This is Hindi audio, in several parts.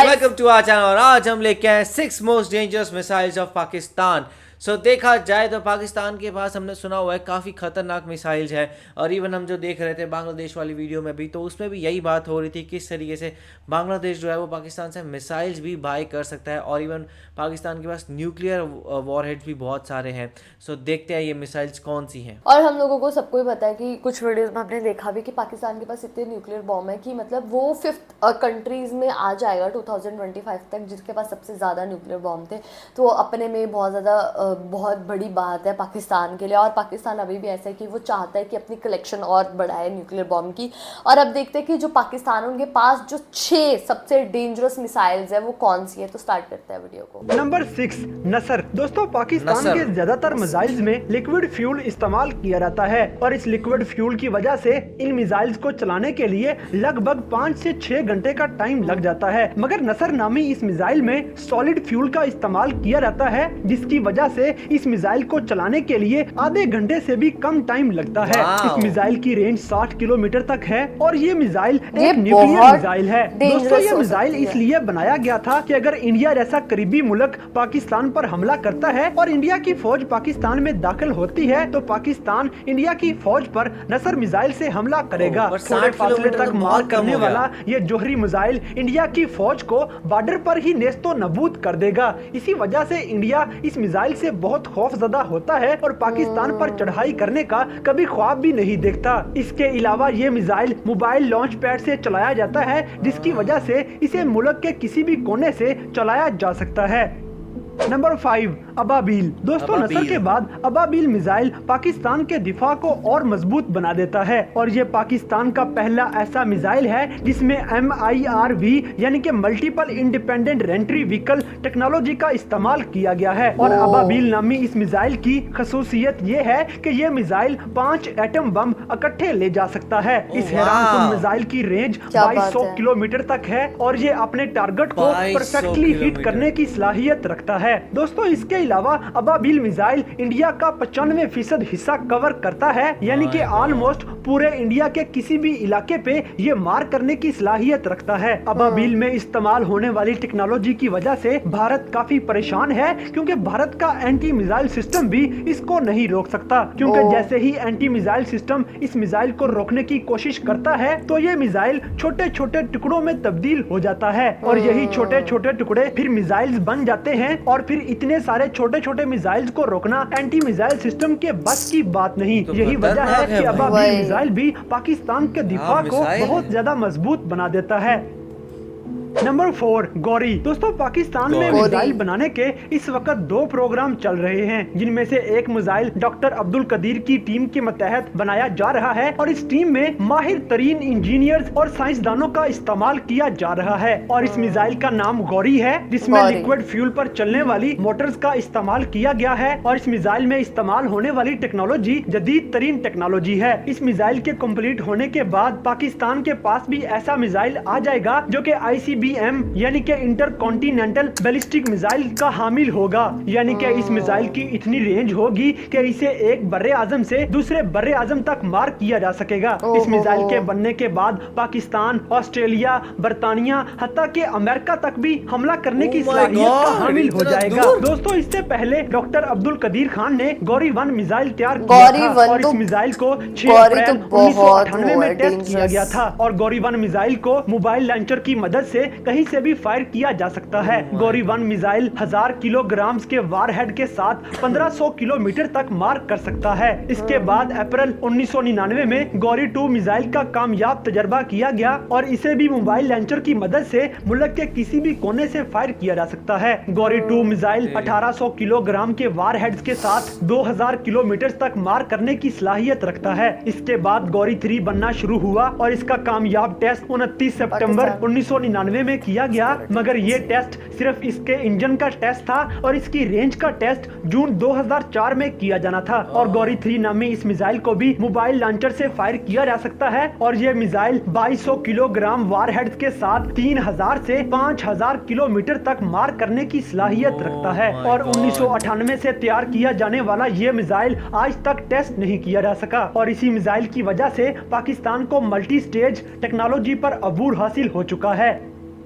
Guys, welcome to our channel. और आज हम लेके आए 6 most dangerous missiles of Pakistan. So देखा जाए तो पाकिस्तान के पास हमने सुना हुआ है काफ़ी खतरनाक मिसाइल्स है। और इवन हम जो देख रहे थे बांग्लादेश वाली वीडियो में भी, तो उसमें भी यही बात हो रही थी किस तरीके से बांग्लादेश जो है वो पाकिस्तान से मिसाइल्स भी बाई कर सकता है। और इवन पाकिस्तान के पास न्यूक्लियर वॉरहेड्स भी बहुत सारे हैं। सो देखते हैं ये मिसाइल्स कौन सी हैं। और हम लोगों को सबको ही पता है कि कुछ वीडियोस में हमने देखा भी कि पाकिस्तान के पास इतने न्यूक्लियर बॉम्ब है कि मतलब वो 5th कंट्रीज में आ जाएगा 2025 तक जिसके पास सबसे ज़्यादा न्यूक्लियर बॉम्ब थे। तो अपने में बहुत ज़्यादा बहुत बड़ी बात है पाकिस्तान के लिए। और पाकिस्तान अभी भी ऐसा है कि वो चाहता है कि अपनी कलेक्शन और बढ़ाए न्यूक्लियर बॉम्ब की। और अब देखते हैं कि जो पाकिस्तान उनके पास जो 6 सबसे डेंजरस मिसाइल्स है वो कौन सी है। तो स्टार्ट करते हैं वीडियो को। नंबर 6, नसर। दोस्तों, पाकिस्तान के ज्यादातर मिसाइल्स में लिक्विड फ्यूल इस्तेमाल किया जाता है और इस लिक्विड फ्यूल की वजह से इन मिसाइल्स को चलाने के लिए लगभग 5 से 6 घंटे का टाइम लग जाता है। मगर नसर नामी इस मिसाइल में सॉलिड फ्यूल का इस्तेमाल किया जाता है, जिसकी वजह से इस मिसाइल को चलाने के लिए आधे घंटे से भी कम टाइम लगता है। इस मिसाइल की रेंज 60 किलोमीटर तक है और ये मिसाइल एक न्यूक्लियर मिसाइल है। दोस्तों, ये मिसाइल इसलिए बनाया गया था कि अगर इंडिया जैसा करीबी मुल्क पाकिस्तान पर हमला करता है और इंडिया की फौज पाकिस्तान में दाखिल होती है तो पाकिस्तान इंडिया की फौज पर नसर मिसाइल से हमला करेगा। थोड़े फासले तक मार करने वाला ये जोहरी मिसाइल इंडिया की फौज को बॉर्डर पर ही नेस्तो नबूद कर देगा। इसी वजह से इंडिया इस मिसाइल से बहुत खौफजदा होता है और पाकिस्तान पर चढ़ाई करने का कभी ख्वाब भी नहीं देखता। इसके अलावा ये मिसाइल मोबाइल लॉन्च पैड से चलाया जाता है, जिसकी वजह से इसे मुल्क के किसी भी कोने से चलाया जा सकता है। नंबर 5, अबाबील। दोस्तों, नसर के बाद अबाबील मिसाइल पाकिस्तान के दिफा को और मजबूत बना देता है और ये पाकिस्तान का पहला ऐसा मिसाइल है जिसमें MIRV यानी कि मल्टीपल इंडिपेंडेंट रेंट्री व्हीकल टेक्नोलॉजी का इस्तेमाल किया गया है। और अबाबील नामी इस मिसाइल की खसूसियत ये है कि ये मिसाइल 5 एटम बम इकट्ठे ले जा सकता है। इस हैरानकुन मिसाइल की रेंज 2200 किलोमीटर तक है और ये अपने टारगेट को परफेक्टली हिट करने की सलाहियत रखता है। दोस्तों, इसके अलावा अबाबील मिसाइल इंडिया का 95% हिस्सा कवर करता है, यानी कि ऑलमोस्ट पूरे इंडिया के किसी भी इलाके पे ये मार करने की सलाहियत रखता है। अबाबील में इस्तेमाल होने वाली टेक्नोलॉजी की वजह से भारत काफी परेशान है, क्योंकि भारत का एंटी मिसाइल सिस्टम भी इसको नहीं रोक सकता। क्योंकि जैसे ही एंटी मिसाइल सिस्टम इस मिसाइल को रोकने की कोशिश करता है तो ये मिसाइल छोटे छोटे टुकड़ों में तब्दील हो जाता है और यही छोटे छोटे टुकड़े फिर मिसाइल्स बन जाते हैं। और फिर इतने सारे छोटे छोटे मिसाइल्स को रोकना एंटी मिसाइल सिस्टम के बस की बात नहीं। तो यही वजह है कि अबाबील मिसाइल भी पाकिस्तान के दिफा को बहुत ज्यादा मजबूत बना देता है। नंबर 4, गौरी। दोस्तों, पाकिस्तान में मिसाइल बनाने के इस वक्त 2 प्रोग्राम चल रहे हैं, जिनमें से एक मिसाइल डॉक्टर अब्दुल कदीर की टीम के मतहत बनाया जा रहा है और इस टीम में माहिर तरीन इंजीनियर्स और साइंसदानों का इस्तेमाल किया जा रहा है। और इस मिसाइल का नाम गौरी है, जिसमें लिक्विड फ्यूल पर चलने वाली मोटर्स का इस्तेमाल किया गया है। और इस मिसाइल में इस्तेमाल होने वाली टेक्नोलॉजी जदीद तरीन टेक्नोलॉजी है। इस मिसाइल के कम्प्लीट होने के बाद पाकिस्तान के पास भी ऐसा मिसाइल आ जाएगा जो कि ICBM यानी कि इंटर कॉन्टिनेंटल बैलिस्टिक मिसाइल का हामिल होगा। यानी कि इस मिसाइल की इतनी रेंज होगी कि इसे एक बर्रे आजम से दूसरे बर्रे आजम तक मार किया जा सकेगा। इस मिसाइल के बनने के बाद पाकिस्तान, ऑस्ट्रेलिया, बरतानिया, हत्ता के अमेरिका तक भी हमला करने की सलाहियत का हामिल हो जाएगा। दोस्तों, इससे पहले डॉक्टर अब्दुल कदीर खान ने गौरी 1 मिसाइल तैयार किया था और इस मिसाइल को 6 अप्रैल 1998 में टेस्ट किया गया था। और गौरी 1 मिसाइल को मोबाइल लॉन्चर की मदद से कहीं से भी फायर किया जा सकता है। गौरी 1 मिसाइल 1000 किलोग्राम के वारहेड के साथ 1500 किलोमीटर तक मार कर सकता है। इसके बाद अप्रैल 1999 में गौरी 2 मिसाइल का कामयाब तजर्बा किया गया और इसे भी मोबाइल लॉन्चर की मदद से मुल्क के किसी भी कोने से फायर किया जा सकता है। गौरी 2 मिसाइल 1800 किलोग्राम के वारहेड्स के साथ 2000 किलोमीटर तक मार करने की सलाहियत रखता है। इसके बाद गौरी 3 बनना शुरू हुआ और इसका कामयाब टेस्ट 29 सितंबर 1999 में किया गया। मगर ये टेस्ट सिर्फ इसके इंजन का टेस्ट था और इसकी रेंज का टेस्ट जून 2004 में किया जाना था। और गौरी 3 नामी इस मिसाइल को भी मोबाइल लॉन्चर से फायर किया जा सकता है और ये मिसाइल 2200 किलोग्राम वारहेड्स के साथ 3000 से 5000 किलोमीटर तक मार करने की सलाहियत रखता है। और 1998 से तैयार किया जाने वाला ये मिसाइल आज तक टेस्ट नहीं किया जा सका और इसी मिसाइल की वजह से पाकिस्तान को मल्टी स्टेज टेक्नोलॉजी पर अबूर हासिल हो चुका है।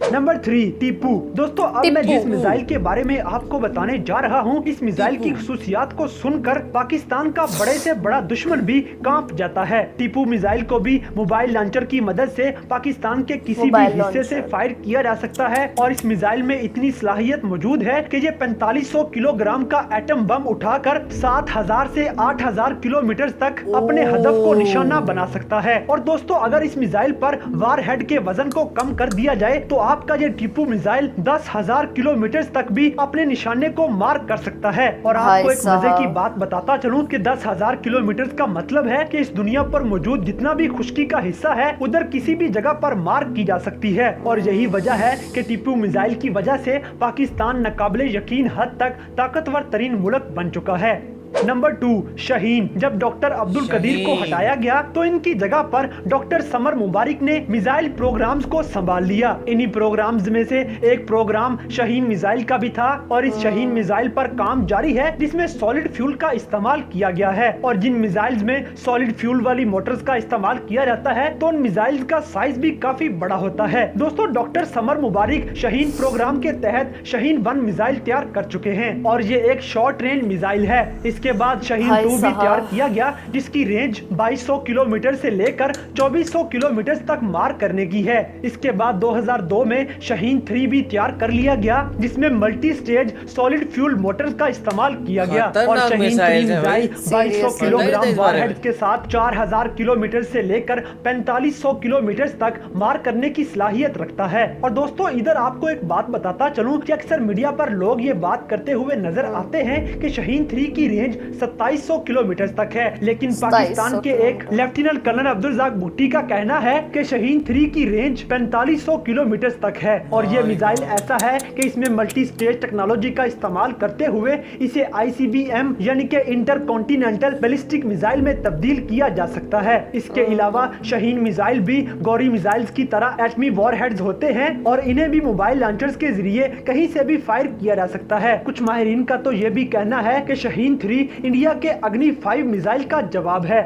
नंबर 3 टीपू। दोस्तों अब मैं जिस टीपू। मिसाइल के बारे में आपको बताने जा रहा हूँ, इस मिसाइल की खसूसियात को सुनकर पाकिस्तान का बड़े से बड़ा दुश्मन भी कांप जाता है। टीपू मिसाइल को भी मोबाइल लॉन्चर की मदद से पाकिस्तान के किसी भी मोबाइल हिस्से से लॉन्चर। फायर किया जा सकता है और इस मिसाइल में इतनी सलाहियत मौजूद है कि ये 4500 किलोग्राम का एटम बम उठाकर 7000 से 8000 किलोमीटर तक अपने हदफ को निशाना बना सकता है। और दोस्तों अगर इस मिसाइल पर वार हेड के वजन को कम कर दिया जाए तो आपका ये टीपू मिसाइल 10,000 किलोमीटर तक भी अपने निशाने को मार कर सकता है। और आपको एक मजे की बात बताता चलूं कि 10,000 किलोमीटर का मतलब है कि इस दुनिया पर मौजूद जितना भी खुश्की का हिस्सा है उधर किसी भी जगह पर मार की जा सकती है। और यही वजह है कि टीपू मिसाइल की वजह से पाकिस्तान नाकाबिले यकीन हद तक ताकतवर तरीन मुल्क बन चुका है। नंबर 2 शाहीन। जब डॉक्टर अब्दुल कदीर को हटाया गया तो इनकी जगह पर डॉक्टर समर मुबारक ने मिसाइल प्रोग्राम्स को संभाल लिया। इन्हीं प्रोग्राम्स में से एक प्रोग्राम शाहीन मिसाइल का भी था और इस शाहीन मिसाइल पर काम जारी है जिसमें सॉलिड फ्यूल का इस्तेमाल किया गया है। और जिन मिसाइल्स में सॉलिड फ्यूल वाली मोटर्स का इस्तेमाल किया जाता है तो उन मिसाइल्स का साइज भी काफी बड़ा होता है। दोस्तों डॉक्टर समर मुबारक शाहीन प्रोग्राम के तहत शाहीन 1 मिसाइल तैयार कर चुके हैं और ये एक शॉर्ट रेंज मिसाइल है। इसके बाद शाहीन 2 भी तैयार किया गया जिसकी रेंज 2200 किलोमीटर से लेकर 2400 किलोमीटर तक मार करने की है। इसके बाद 2002 में शाहीन 3 भी तैयार कर लिया गया जिसमें multi stage solid fuel Motors का इस्तेमाल किया गया। और शाहीन 3 मिसाइल 2200 किलोग्राम वारहेड के साथ 4000 किलोमीटर से लेकर 4500 किलोमीटर तक मार करने की सलाहियत रखता है। और दोस्तों इधर आपको एक बात बताता चलूं कि अक्सर मीडिया पर लोग ये बात करते हुए नजर आते हैं कि शाहीन 3 की रेंज 2700 किलोमीटर तक है, लेकिन पाकिस्तान के एक लेफ्टिनेंट कर्नल अब्दुल रज़ाक भुट्टी का कहना है कि शाहीन 3 की रेंज 4500 किलोमीटर तक है। और ये मिसाइल ऐसा है कि इसमें मल्टी स्टेज टेक्नोलॉजी का इस्तेमाल करते हुए इसे ICBM यानी कि इंटर कॉन्टिनेंटल बैलिस्टिक मिसाइल में तब्दील किया जा सकता है। इसके अलावा शाहीन मिसाइल भी गौरी मिसाइल्स की तरह एटमी वॉरहेड्स होते हैं और इन्हें भी मोबाइल लॉन्चर्स के जरिए कहीं से भी फायर किया जा सकता है। कुछ माहिरीन का तो ये भी कहना है कि शाहीन 3 इंडिया के अग्नि 5 मिसाइल का जवाब है।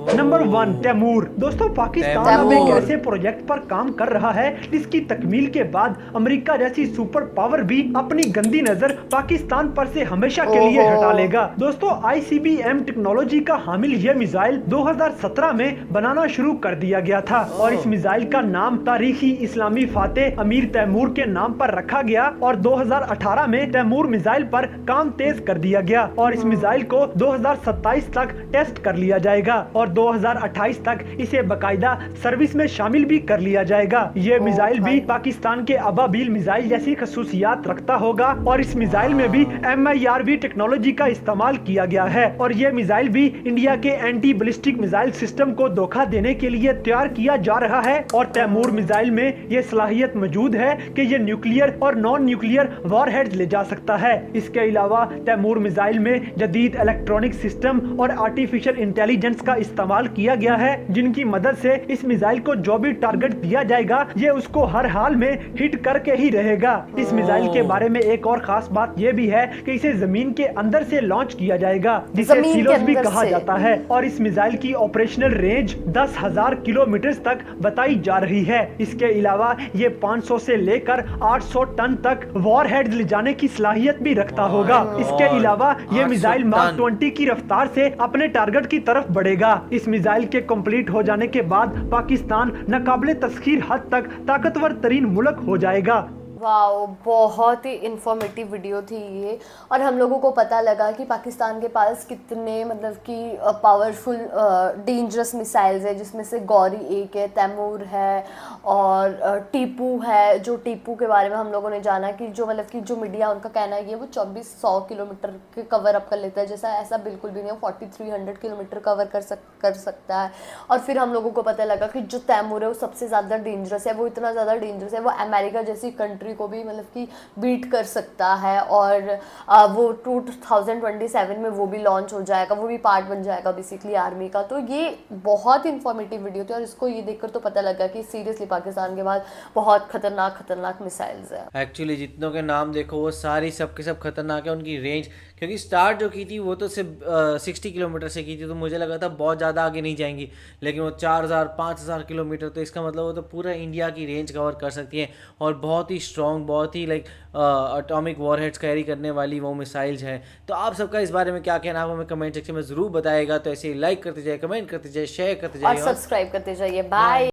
नंबर 1 तैमूर। दोस्तों पाकिस्तान अब एक ऐसे प्रोजेक्ट पर काम कर रहा है जिसकी तकमील के बाद अमेरिका जैसी सुपर पावर भी अपनी गंदी नजर पाकिस्तान पर से हमेशा के लिए हटा लेगा। दोस्तों ICBM टेक्नोलॉजी का हामिल यह मिसाइल 2017 में बनाना शुरू कर दिया गया था और इस मिसाइल का नाम तारीखी इस्लामी फातेह अमीर तैमूर के नाम पर रखा गया और 2018 में तैमूर मिसाइल पर काम तेज कर दिया गया और इस मिसाइल को 2027 तक टेस्ट कर लिया जाएगा और 2028 तक इसे बकायदा सर्विस में शामिल भी कर लिया जाएगा। ये मिसाइल भी पाकिस्तान के अबाबील मिसाइल जैसी खसूसियात रखता होगा और इस मिसाइल में भी MIRV टेक्नोलॉजी का इस्तेमाल किया गया है और ये मिसाइल भी इंडिया के एंटी बैलिस्टिक मिसाइल सिस्टम को धोखा देने के लिए तैयार किया जा रहा है। और तैमूर मिसाइल में ये सलाहियत मौजूद है कि ये न्यूक्लियर और नॉन न्यूक्लियर वॉरहेड्स ले जा सकता है। इसके अलावा तैमूर मिसाइल में जदीद इलेक्ट्रॉनिक सिस्टम और आर्टिफिशियल इंटेलिजेंस का इस्तेमाल किया गया है जिनकी मदद से इस मिसाइल को जो भी टारगेट दिया जाएगा ये उसको हर हाल में हिट करके ही रहेगा। इस मिसाइल के बारे में एक और खास बात ये भी है कि इसे जमीन के अंदर से लॉन्च किया जाएगा जिसे सीलोस भी कहा जाता है और इस मिसाइल की ऑपरेशनल रेंज 10,000 किलोमीटर तक बताई जा रही है। इसके अलावा ये 500 से लेकर 800 टन तक वॉरहेड्स ले जाने की सलाहियत भी रखता होगा। इसके अलावा ये मिसाइल मार्क 20 की रफ्तार से अपने टारगेट की तरफ बढ़ेगा। इस मिसाइल के कंप्लीट हो जाने के बाद पाकिस्तान नाकाबिले तस्खीर हद तक ताकतवर तरीन मुल्क हो जाएगा। वाओ, बहुत ही इंफॉर्मेटिव वीडियो थी ये। और हम लोगों को पता लगा कि पाकिस्तान के पास कितने मतलब कि पावरफुल डेंजरस मिसाइल्स है जिसमें से गौरी एक है, तैमूर है और टीपू है। जो टीपू के बारे में हम लोगों ने जाना कि जो मतलब कि जो मीडिया उनका कहना है कि वो 2400 किलोमीटर के कवर अप कर लेता है, जैसा ऐसा बिल्कुल भी नहीं है। 4300 किलोमीटर कवर कर सकता है। और फिर हम लोगों को पता लगा कि जो तैमूर है वो सबसे ज़्यादा डेंजरस है। वो इतना ज़्यादा डेंजरस है, वो अमेरिका जैसी कंट्री कंट्री को भी मतलब कि बीट कर सकता है, और वो 2027 में वो भी लॉन्च हो जाएगा, वो भी पार्ट बन जाएगा बेसिकली आर्मी का। तो ये बहुत इंफॉर्मेटिव वीडियो थी और इसको ये देखकर तो पता लगा कि सीरियसली पाकिस्तान के बाद बहुत खतरनाक मिसाइल्स है। एक्चुअली जितनों के नाम देखो वो सारी सबके सब खतरनाक है, उनकी रेंज, क्योंकि स्टार्ट जो की थी वो तो सिर्फ 60 किलोमीटर से की थी, तो मुझे लगा था बहुत ज़्यादा आगे नहीं जाएंगी, लेकिन वो 4000-5000 किलोमीटर, तो इसका मतलब वो तो पूरा इंडिया की रेंज कवर कर सकती है। और बहुत ही स्ट्रॉन्ग, बहुत ही लाइक एटॉमिक वॉरहेड्स कैरी करने वाली वो मिसाइल्स हैं। तो आप सबका इस बारे में क्या कहना है, आप हमें कमेंट सेक्शन में ज़रूर बताएगा। तो ऐसे ही लाइक करते जाइए, कमेंट करते जाइए, शेयर करते और जाइए सब्सक्राइब करते जाइए। बाय।